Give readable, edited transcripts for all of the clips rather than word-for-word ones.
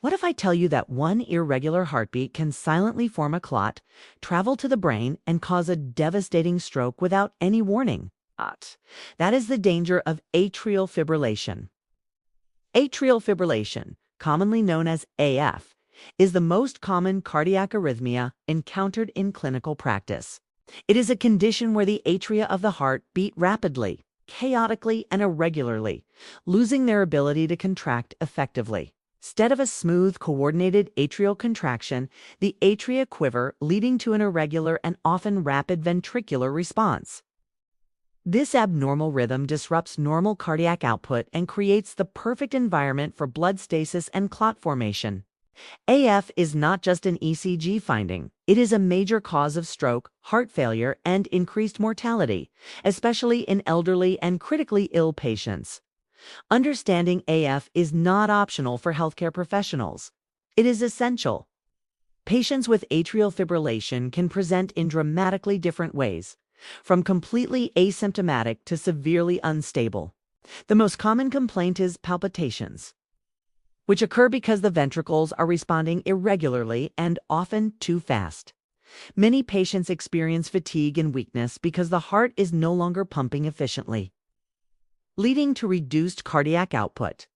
What if I tell you that one irregular heartbeat can silently form a clot, travel to the brain, and cause a devastating stroke without any warning? That is the danger of atrial fibrillation. Atrial fibrillation, commonly known as AF, is the most common cardiac arrhythmia encountered in clinical practice. It is a condition where the atria of the heart beat rapidly, chaotically, and irregularly, losing their ability to contract effectively. Instead of a smooth, coordinated atrial contraction, the atria quiver, leading to an irregular and often rapid ventricular response. This abnormal rhythm disrupts normal cardiac output and creates the perfect environment for blood stasis and clot formation. AF is not just an ECG finding. It is a major cause of stroke, heart failure, and increased mortality, especially in elderly and critically ill patients. Understanding AF is not optional for healthcare professionals. It is essential. Patients with atrial fibrillation can present in dramatically different ways, from completely asymptomatic to severely unstable. The most common complaint is palpitations, which occur because the ventricles are responding irregularly and often too fast. Many patients experience fatigue and weakness because the heart is no longer pumping efficiently, leading to reduced cardiac output.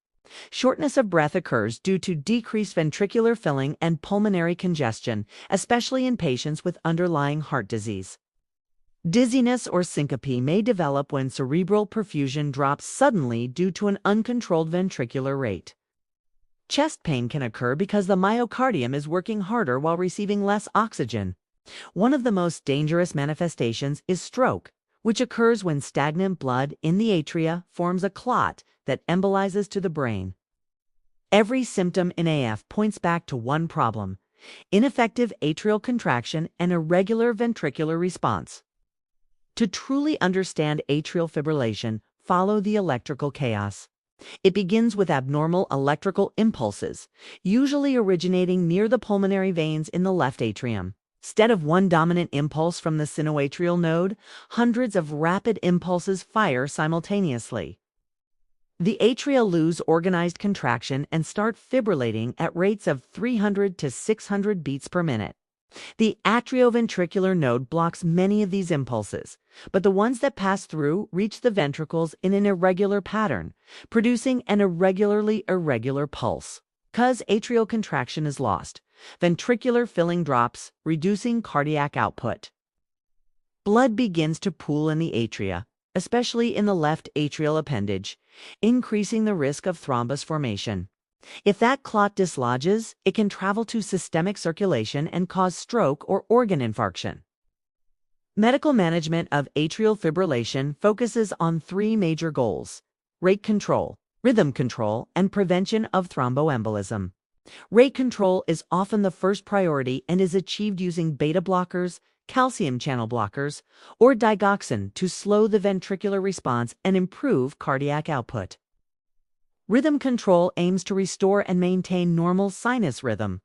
Shortness of breath occurs due to decreased ventricular filling and pulmonary congestion, especially in patients with underlying heart disease. Dizziness or syncope may develop when cerebral perfusion drops suddenly due to an uncontrolled ventricular rate. Chest pain can occur because the myocardium is working harder while receiving less oxygen. One of the most dangerous manifestations is stroke, which occurs when stagnant blood in the atria forms a clot that embolizes to the brain. Every symptom in AF points back to one problem: ineffective atrial contraction and irregular ventricular response. To truly understand atrial fibrillation, follow the electrical chaos. It begins with abnormal electrical impulses, usually originating near the pulmonary veins in the left atrium. Instead of one dominant impulse from the sinoatrial node, hundreds of rapid impulses fire simultaneously. The atria lose organized contraction and start fibrillating at rates of 300 to 600 beats per minute. The atrioventricular node blocks many of these impulses, but the ones that pass through reach the ventricles in an irregular pattern, producing an irregular pulse. Because atrial contraction is lost, ventricular filling drops, reducing cardiac output. Blood begins to pool in the atria, especially in the left atrial appendage, increasing the risk of thrombus formation. If that clot dislodges, it can travel to systemic circulation and cause stroke or organ infarction. Medical management of atrial fibrillation focuses on three major goals: rate control, rhythm control, and prevention of thromboembolism. Rate control is often the first priority and is achieved using beta blockers, calcium channel blockers, or digoxin to slow the ventricular response and improve cardiac output. Rhythm control aims to restore and maintain normal sinus rhythm,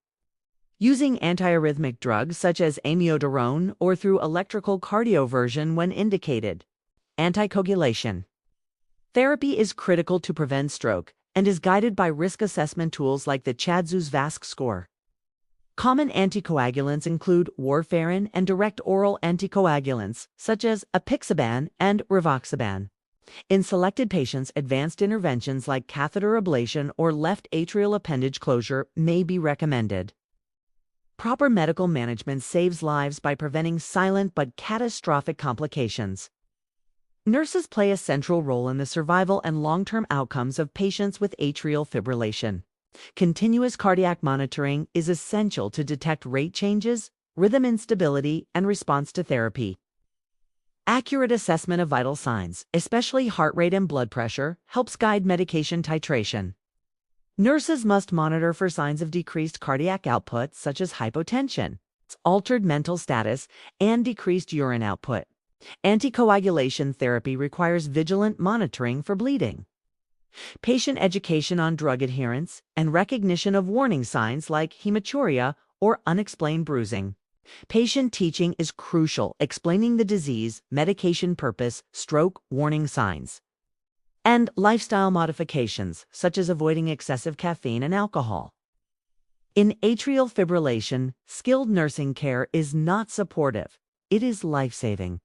using antiarrhythmic drugs such as amiodarone or through electrical cardioversion when indicated. Anticoagulation therapy is critical to prevent stroke and is guided by risk assessment tools like the CHA2DS2-VASc score. Common anticoagulants include warfarin and direct oral anticoagulants such as apixaban and rivaroxaban. In selected patients, advanced interventions like catheter ablation or left atrial appendage closure may be recommended. Proper medical management saves lives by preventing silent but catastrophic complications. Nurses play a central role in the survival and long-term outcomes of patients with atrial fibrillation. Continuous cardiac monitoring is essential to detect rate changes, rhythm instability, and response to therapy. Accurate assessment of vital signs, especially heart rate and blood pressure, helps guide medication titration. Nurses must monitor for signs of decreased cardiac output such as hypotension, altered mental status, and decreased urine output. Anticoagulation therapy requires vigilant monitoring for bleeding. Patient education on drug adherence and recognition of warning signs like hematuria or unexplained bruising. Patient teaching is crucial, explaining the disease, medication purpose, stroke warning signs, and lifestyle modifications such as avoiding excessive caffeine and alcohol. In atrial fibrillation, skilled nursing care is not supportive. It is life-saving.